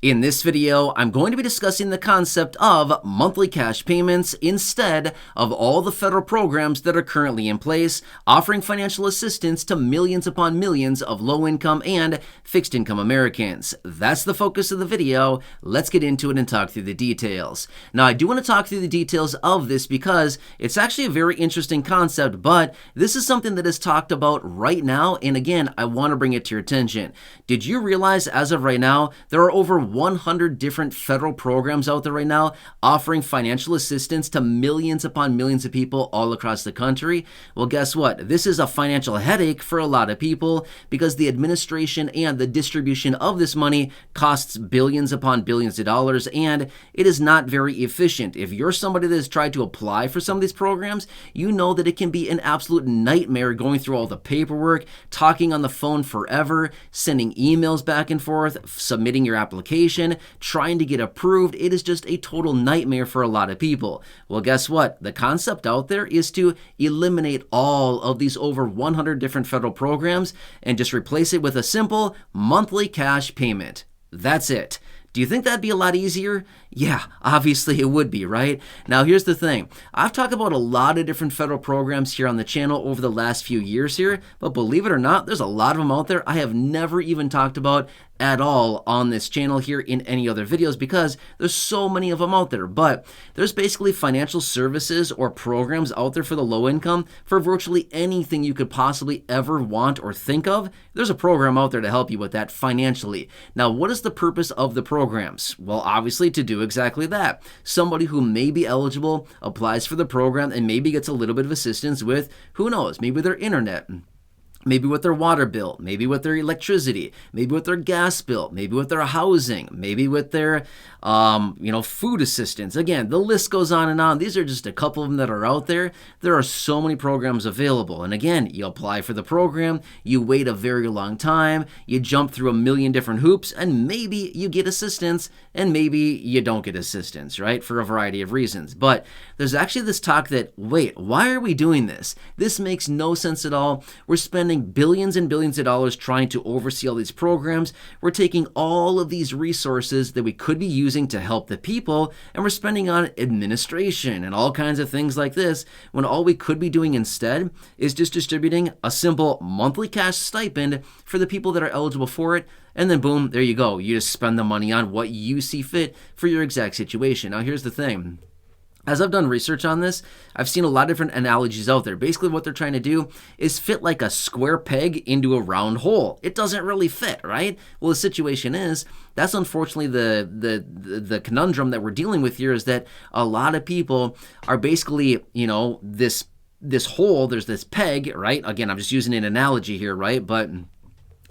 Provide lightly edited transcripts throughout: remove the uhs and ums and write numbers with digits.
In this video, I'm going to be discussing the concept of monthly cash payments instead of all the federal programs that are currently in place, offering financial assistance to millions upon millions of low-income and fixed-income Americans. That's the focus of the video. Let's get into it and talk through the details. Now, I do want to talk through the details of this because it's actually a very interesting concept, but this is something that is talked about right now, and again, I want to bring it to your attention. Did you realize as of right now, there are over 100 different federal programs out there right now offering financial assistance to millions upon millions of people all across the country? Well, guess what? This is a financial headache for a lot of people because the administration and the distribution of this money costs billions upon billions of dollars, and it is not very efficient. If you're somebody that has tried to apply for some of these programs, you know that it can be an absolute nightmare going through all the paperwork, talking on the phone forever, sending emails back and forth, submitting your application, trying to get approved. It is just a total nightmare for a lot of people. Well, guess what? The concept out there is to eliminate all of these over 100 different federal programs and just replace it with a simple monthly cash payment. That's it. Do you think that'd be a lot easier? Yeah, obviously it would be, right? Now, here's the thing. I've talked about a lot of different federal programs here on the channel over the last few years here, but believe it or not, there's a lot of them out there I have never even talked about at all on this channel here in any other videos because there's so many of them out there. But there's basically financial services or programs out there for the low income for virtually anything you could possibly ever want or think of. There's a program out there to help you with that financially. Now, what is the purpose of the programs? Well, obviously to do exactly that. Somebody who may be eligible applies for the program and maybe gets a little bit of assistance with, who knows, maybe their internet, maybe with their water bill, maybe with their electricity, maybe with their gas bill, maybe with their housing, maybe with their, food assistance. Again, the list goes on and on. These are just a couple of them that are out there. There are so many programs available. And again, you apply for the program, you wait a very long time, you jump through a million different hoops, and maybe you get assistance, and maybe you don't get assistance, right? For a variety of reasons. But there's actually this talk that, wait, why are we doing this? This makes no sense at all. We're spending billions and billions of dollars trying to oversee all these programs. We're taking all of these resources that we could be using to help the people, and we're spending on administration and all kinds of things like this, when all we could be doing instead is just distributing a simple monthly cash stipend for the people that are eligible for it. And then boom, there you go. You just spend the money on what you see fit for your exact situation. Now, here's the thing. As I've done research on this, I've seen a lot of different analogies out there. Basically, what they're trying to do is fit like a square peg into a round hole. It doesn't really fit, right? Well, the situation is, that's unfortunately the conundrum that we're dealing with here, is that a lot of people are basically, this hole, there's this peg, right? Again, I'm just using an analogy here, right? But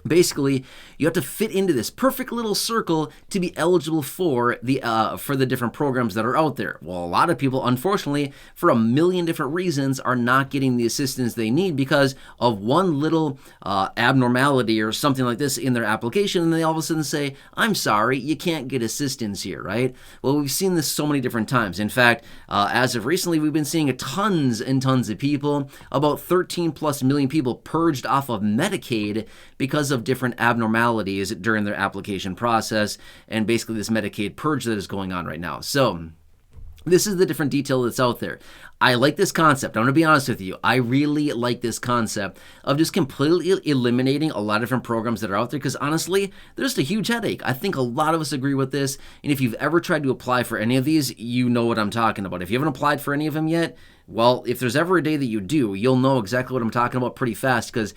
basically, you have to fit into this perfect little circle to be eligible for the different programs that are out there. Well, a lot of people, unfortunately, for a million different reasons, are not getting the assistance they need because of one little abnormality or something like this in their application, and they all of a sudden say, "I'm sorry, you can't get assistance here," right? Well, we've seen this so many different times. In fact, as of recently, we've been seeing tons and tons of people, about 13 plus million people, purged off of Medicaid because of different abnormalities during their application process, and basically this Medicaid purge that is going on right now. So this is the different detail that's out there. I like this concept. I'm going to be honest with you. I really like this concept of just completely eliminating a lot of different programs that are out there because honestly, they're just a huge headache. I think a lot of us agree with this. And if you've ever tried to apply for any of these, you know what I'm talking about. If you haven't applied for any of them yet, well, if there's ever a day that you do, you'll know exactly what I'm talking about pretty fast because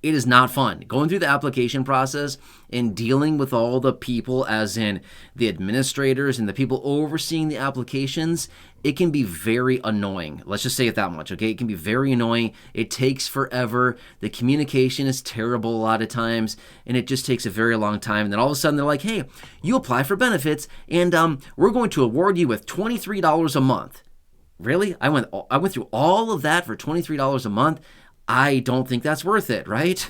it is not fun. Going through the application process and dealing with all the people, as in the administrators and the people overseeing the applications, it can be very annoying. Let's just say it that much, okay? It can be very annoying. It takes forever. The communication is terrible a lot of times, and it just takes a very long time. And then all of a sudden, they're like, hey, you apply for benefits, and we're going to award you with $23 a month. Really? I went through all of that for $23 a month? I don't think that's worth it, right?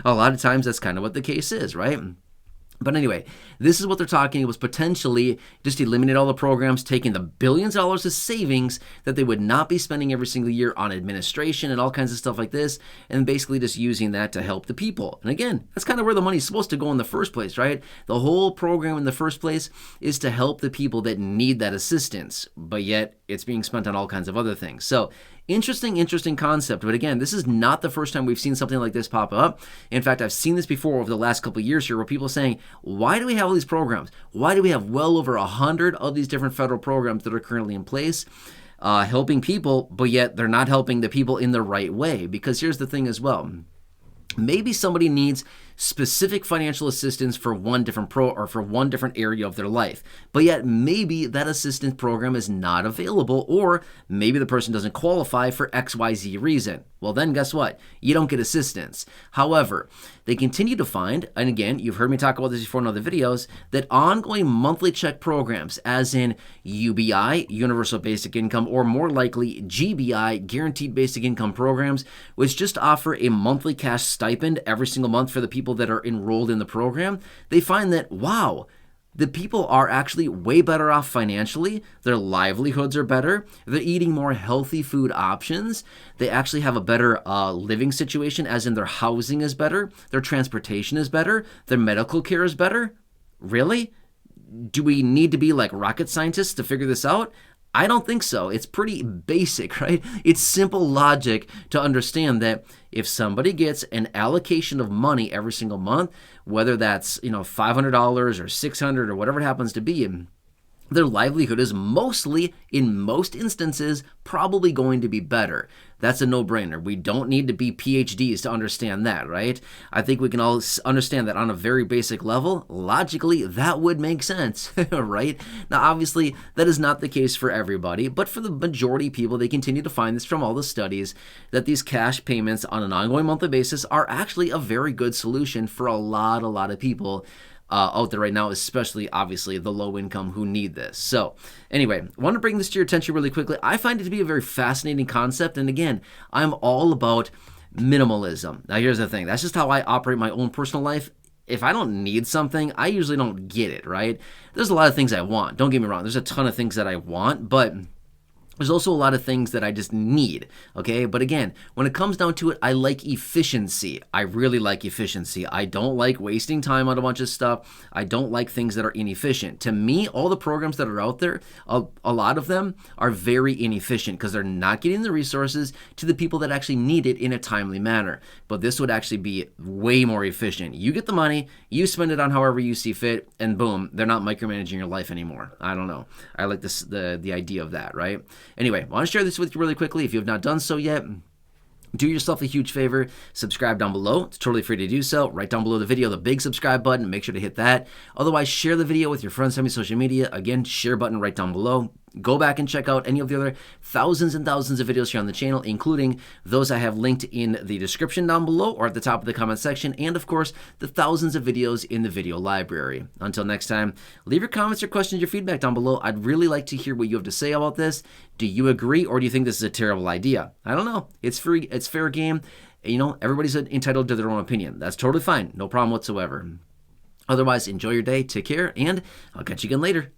A lot of times that's kind of what the case is, right? But anyway, this is what they're talking. It was potentially just eliminate all the programs, taking the billions of dollars of savings that they would not be spending every single year on administration and all kinds of stuff like this, and basically just using that to help the people. And again, that's kind of where the money's supposed to go in the first place, right? The whole program in the first place is to help the people that need that assistance, but yet it's being spent on all kinds of other things. So interesting concept. But again, this is not the first time we've seen something like this pop up. In fact, I've seen this before over the last couple of years here where people are saying, why do we have all these programs? Why do we have well over 100 of these different federal programs that are currently in place helping people, but yet they're not helping the people in the right way? Because here's the thing as well. Maybe somebody needs specific financial assistance for one different for one different area of their life, but yet maybe that assistance program is not available, or maybe the person doesn't qualify for XYZ reason. Well, then guess what? You don't get assistance. However, they continue to find, and again, you've heard me talk about this before in other videos, that ongoing monthly check programs, as in UBI, Universal Basic Income, or more likely GBI, Guaranteed Basic Income programs, which just offer a monthly cash stipend every single month for the people that are enrolled in the program, they find that, wow, the people are actually way better off financially. Their livelihoods are better. They're eating more healthy food options. They actually have a better living situation, as in their housing is better. Their transportation is better. Their medical care is better. Really? Do we need to be like rocket scientists to figure this out? I don't think so. It's pretty basic, right? It's simple logic to understand that if somebody gets an allocation of money every single month, whether that's, $500 or $600 or whatever it happens to be, their livelihood is mostly, in most instances, probably going to be better. That's a no-brainer. We don't need to be PhDs to understand that, right? I think we can all understand that on a very basic level. Logically, that would make sense, right? Now, obviously, that is not the case for everybody, but for the majority of people, they continue to find this from all the studies, that these cash payments on an ongoing monthly basis are actually a very good solution for a lot of people out there right now, especially obviously the low income who need this. So anyway, I want to bring this to your attention really quickly. I find it to be a very fascinating concept. And again, I'm all about minimalism. Now here's the thing. That's just how I operate my own personal life. If I don't need something, I usually don't get it, right? There's a lot of things I want. Don't get me wrong. There's a ton of things that I want, but there's also a lot of things that I just need, okay? But again, when it comes down to it, I like efficiency. I really like efficiency. I don't like wasting time on a bunch of stuff. I don't like things that are inefficient. To me, all the programs that are out there, a lot of them are very inefficient because they're not getting the resources to the people that actually need it in a timely manner. But this would actually be way more efficient. You get the money, you spend it on however you see fit, and boom, they're not micromanaging your life anymore. I don't know. I like this, the idea of that, right? Anyway, I want to share this with you really quickly. If you have not done so yet, do yourself a huge favor. Subscribe down below. It's totally free to do so. Right down below the video, the big subscribe button. Make sure to hit that. Otherwise, share the video with your friends on social media. Again, share button right down below. Go back and check out any of the other thousands and thousands of videos here on the channel, including those I have linked in the description down below or at the top of the comment section, and of course, the thousands of videos in the video library. Until next time, leave your comments, your questions, your feedback down below. I'd really like to hear what you have to say about this. Do you agree, or do you think this is a terrible idea? I don't know. It's free. It's fair game. Everybody's entitled to their own opinion. That's totally fine. No problem whatsoever. Otherwise, enjoy your day. Take care, and I'll catch you again later.